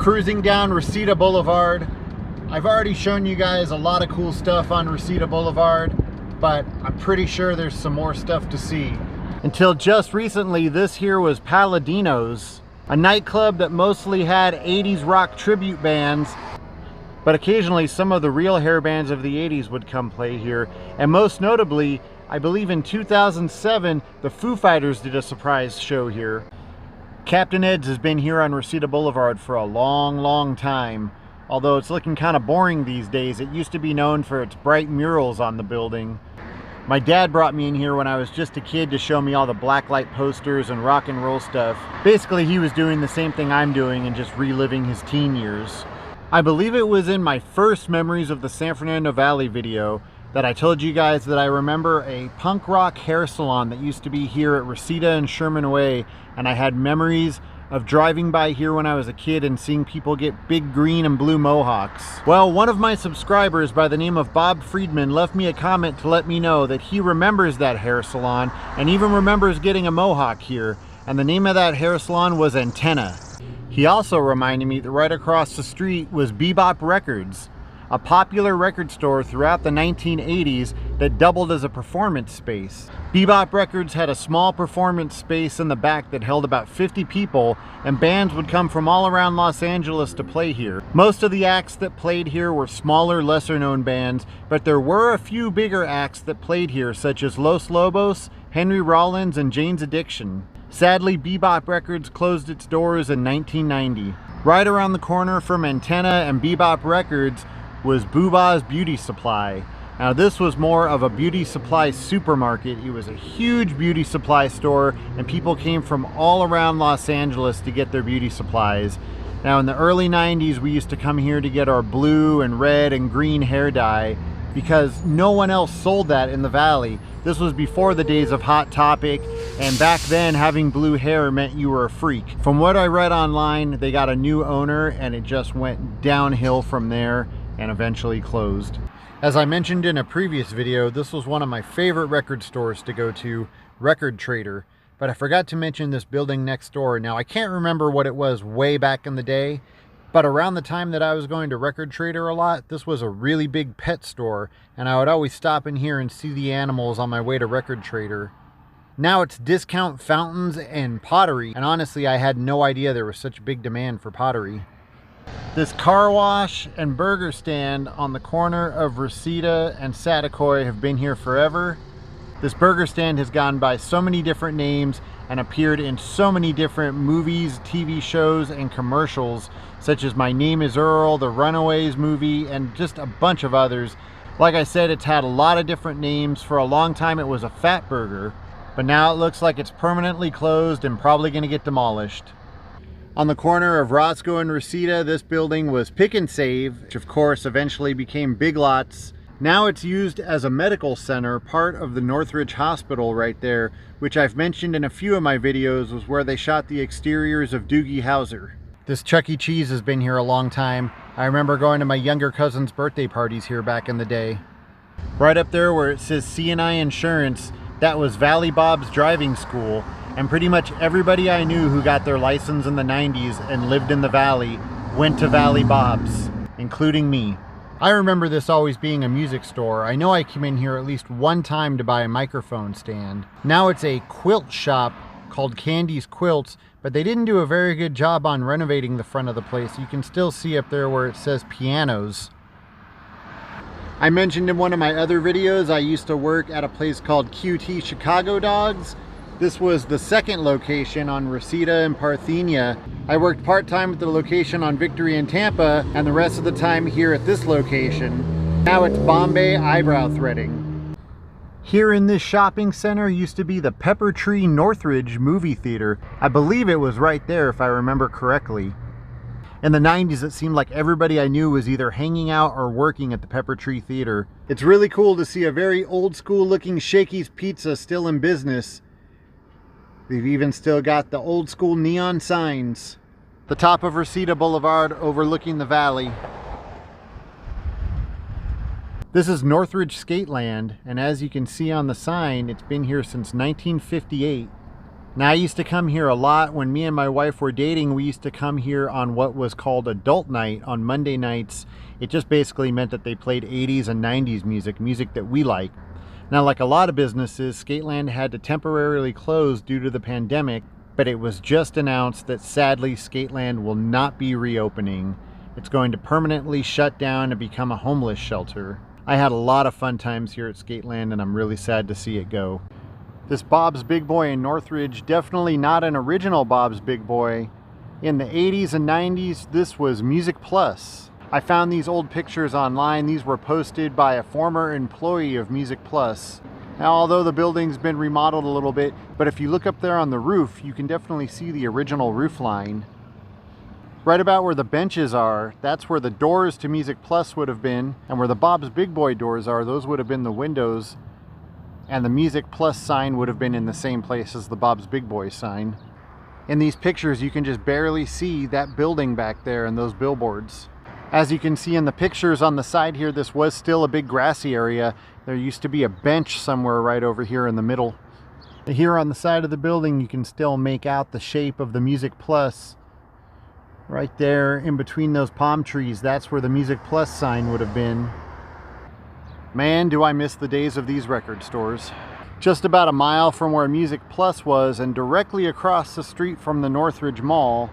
Cruising down Reseda Boulevard. I've already shown you guys a lot of cool stuff on Reseda Boulevard, but I'm pretty sure there's some more stuff to see. Until just recently, this here was Paladino's, a nightclub that mostly had 80s rock tribute bands, but occasionally some of the real hair bands of the 80s would come play here. And most notably, I believe in 2007, the Foo Fighters did a surprise show here. Captain Ed's has been here on Reseda Boulevard for a long time. Although it's looking kind of boring these days. It used to be known for its bright murals on the building. My dad brought me in here when I was just a kid to show me all the blacklight posters and rock and roll stuff. Basically, he was doing the same thing I'm doing and just reliving his teen years. I believe it was in my first Memories of the San Fernando Valley video that I told you guys that I remember a punk rock hair salon that used to be here at Reseda and Sherman Way, and I had memories of driving by here when I was a kid and seeing people get big green and blue mohawks. Well, one of my subscribers by the name of Bob Friedman left me a comment to let me know that he remembers that hair salon and even remembers getting a mohawk here, and the name of that hair salon was Antenna. He also reminded me that right across the street was Bebop Records, a popular record store throughout the 1980s that doubled as a performance space. Bebop Records had a small performance space in the back that held about 50 people, and bands would come from all around Los Angeles to play here. Most of the acts that played here were smaller, lesser known bands, but there were a few bigger acts that played here, such as Los Lobos, Henry Rollins, and Jane's Addiction. Sadly, Bebop Records closed its doors in 1990. Right around the corner from Antenna and Bebop Records was Buba's Beauty Supply. Now this was more of a beauty supply supermarket. It was a huge beauty supply store, and people came from all around Los Angeles to get their beauty supplies. Now in the early 90s, we used to come here to get our blue and red and green hair dye because no one else sold that in the valley. This was before the days of Hot Topic, and back then having blue hair meant you were a freak. From what I read online, they got a new owner and it just went downhill from there and eventually closed. As I mentioned in a previous video, this was one of my favorite record stores to go to, Record Trader, but I forgot to mention this building next door. Now I can't remember what it was way back in the day, but around the time that I was going to Record Trader a lot, this was a really big pet store, and I would always stop in here and see the animals on my way to Record Trader. Now it's discount fountains and pottery, and honestly I had no idea there was such big demand for pottery. This car wash and burger stand on the corner of Reseda and Saticoy have been here forever. This burger stand has gone by so many different names and appeared in so many different movies, TV shows, and commercials, such as My Name is Earl, the Runaways movie, and just a bunch of others. Like I said, it's had a lot of different names. For a long time it was a Fat Burger, but now it looks like it's permanently closed and probably going to get demolished. On the corner of Roscoe and Reseda, this building was Pick and Save, which of course eventually became Big Lots. Now it's used as a medical center, part of the Northridge Hospital right there, which I've mentioned in a few of my videos was where they shot the exteriors of Doogie Howser. This Chuck E. Cheese has been here a long time. I remember going to my younger cousin's birthday parties here back in the day. Right up there where it says C&I Insurance, that was Valley Bob's driving school. And pretty much everybody I knew who got their license in the 90s and lived in the valley went to Valley Bob's, including me. I remember this always being a music store. I know I came in here at least one time to buy a microphone stand. Now it's a quilt shop called Candy's Quilts, but they didn't do a very good job on renovating the front of the place. You can still see up there where it says pianos. I mentioned in one of my other videos I used to work at a place called QT Chicago Dogs. This was the second location on Reseda and Parthenia. I worked part-time at the location on Victory and Tampa, and the rest of the time here at this location. Now it's Bombay Eyebrow Threading. Here in this shopping center used to be the Pepper Tree Northridge movie theater. I believe it was right there if I remember correctly. In the 90s, it seemed like everybody I knew was either hanging out or working at the Pepper Tree Theater. It's really cool to see a very old school looking Shakey's Pizza still in business. They've even still got the old school neon signs. The top of Reseda Boulevard overlooking the valley. This is Northridge Skateland, and as you can see on the sign, it's been here since 1958. Now, I used to come here a lot. When me and my wife were dating, we used to come here on what was called adult night on Monday nights. It just basically meant that they played 80s and 90s music that we like. Now, like a lot of businesses, Skateland had to temporarily close due to the pandemic, but it was just announced that sadly Skateland will not be reopening. It's going to permanently shut down and become a homeless shelter. I had a lot of fun times here at Skateland, and I'm really sad to see it go. This Bob's Big Boy in Northridge, definitely not an original Bob's Big Boy. In the 80s and 90s, this was Music Plus. I found these old pictures online. These were posted by a former employee of Music Plus. Now, although the building's been remodeled a little bit, but if you look up there on the roof, you can definitely see the original roof line. Right about where the benches are, that's where the doors to Music Plus would have been, and where the Bob's Big Boy doors are, those would have been the windows. And the Music Plus sign would have been in the same place as the Bob's Big Boy sign. In these pictures, you can just barely see that building back there and those billboards. As you can see in the pictures on the side here, this was still a big grassy area. There used to be a bench somewhere right over here in the middle. Here on the side of the building, you can still make out the shape of the Music Plus. Right there in between those palm trees, that's where the Music Plus sign would have been. Man, do I miss the days of these record stores. Just about a mile from where Music Plus was, and directly across the street from the Northridge Mall,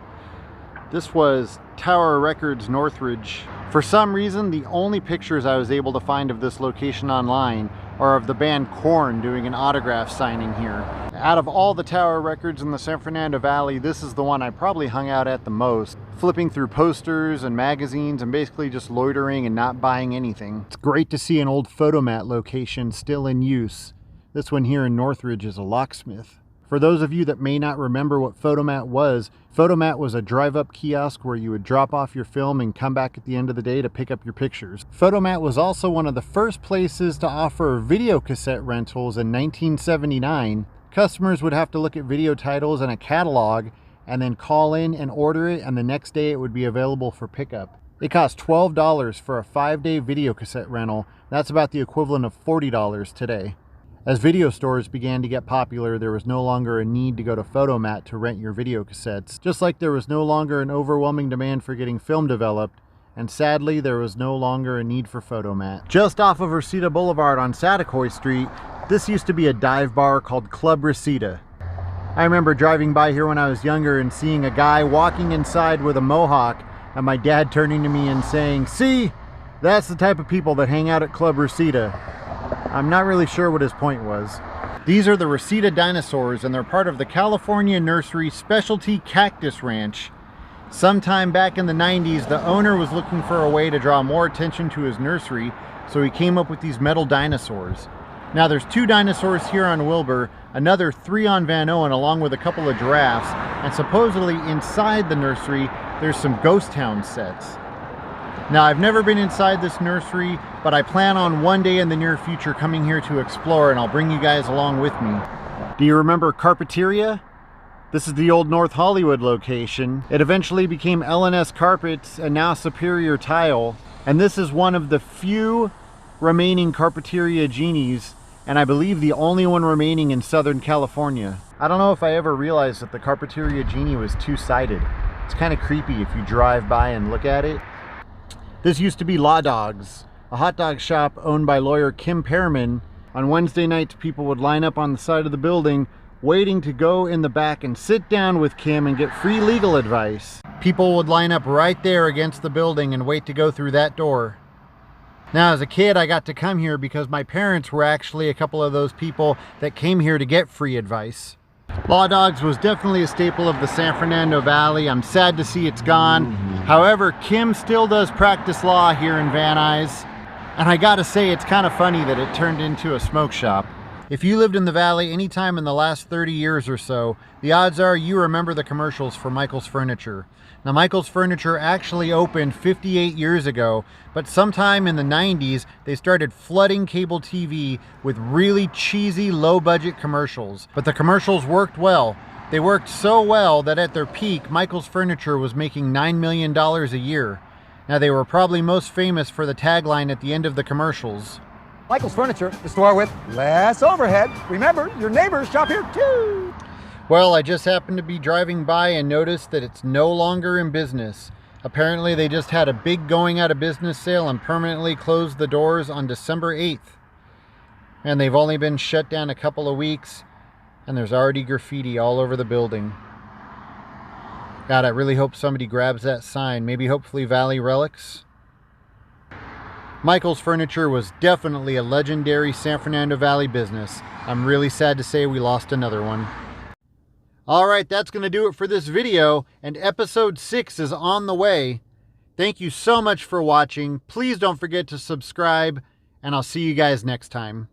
this was Tower Records Northridge. For some reason, the only pictures I was able to find of this location online are of the band Korn doing an autograph signing here. Out of all the Tower Records in the San Fernando Valley, this is the one I probably hung out at the most, flipping through posters and magazines and basically just loitering and not buying anything. It's great to see an old Photomat location still in use. This one here in Northridge is a locksmith. For those of you that may not remember what Photomat was a drive-up kiosk where you would drop off your film and come back at the end of the day to pick up your pictures. Photomat was also one of the first places to offer video cassette rentals in 1979. Customers would have to look at video titles and a catalog and then call in and order it, and the next day it would be available for pickup. It cost $12 for a 5-day video cassette rental. That's about the equivalent of $40 today. As video stores began to get popular, there was no longer a need to go to Photomat to rent your video cassettes, just like there was no longer an overwhelming demand for getting film developed, and sadly there was no longer a need for Photomat. Just off of Reseda Boulevard on Satakoy Street, this used to be a dive bar called Club Reseda. I remember driving by here when I was younger and seeing a guy walking inside with a mohawk, and my dad turning to me and saying, "See, that's the type of people that hang out at Club Reseda." I'm not really sure what his point was. These are the Reseda Dinosaurs, and they're part of the California Nursery Specialty Cactus Ranch. Sometime back in the 90s, the owner was looking for a way to draw more attention to his nursery, so he came up with these metal dinosaurs. Now there's 2 dinosaurs here on Wilbur, another 3 on Van Owen, along with a couple of giraffes, and supposedly inside the nursery there's some ghost town sets. Now, I've never been inside this nursery, but I plan on one day in the near future coming here to explore, and I'll bring you guys along with me. Do you remember Carpeteria? This is the old North Hollywood location. It eventually became L&S Carpets and now Superior Tile. And this is one of the few remaining Carpeteria genies, and I believe the only one remaining in Southern California. I don't know if I ever realized that the Carpeteria genie was two-sided. It's kind of creepy if you drive by and look at it. This used to be Law Dogs, a hot dog shop owned by lawyer Kim Pearman. On Wednesday nights, people would line up on the side of the building, waiting to go in the back and sit down with Kim and get free legal advice. People would line up right there against the building and wait to go through that door. Now, as a kid, I got to come here because my parents were actually a couple of those people that came here to get free advice. Law Dogs was definitely a staple of the San Fernando Valley. I'm sad to see it's gone. However, Kim still does practice law here in Van Nuys. And I gotta say, it's kind of funny that it turned into a smoke shop. If you lived in the Valley anytime in the last 30 years or so, the odds are you remember the commercials for Michael's Furniture. Now, Michael's Furniture actually opened 58 years ago, but sometime in the 90s, they started flooding cable TV with really cheesy, low-budget commercials. But the commercials worked well. They worked so well that at their peak, Michael's Furniture was making $9 million a year. Now, they were probably most famous for the tagline at the end of the commercials. Michael's Furniture, the store with less overhead. Remember, your neighbors shop here too. Well, I just happened to be driving by and noticed that it's no longer in business. Apparently they just had a big going out of business sale and permanently closed the doors on December 8th. And they've only been shut down a couple of weeks, and there's already graffiti all over the building. God, I really hope somebody grabs that sign. Maybe hopefully Valley Relics. Michael's Furniture was definitely a legendary San Fernando Valley business. I'm really sad to say we lost another one. Alright, that's going to do it for this video, and episode 6 is on the way. Thank you so much for watching. Please don't forget to subscribe, and I'll see you guys next time.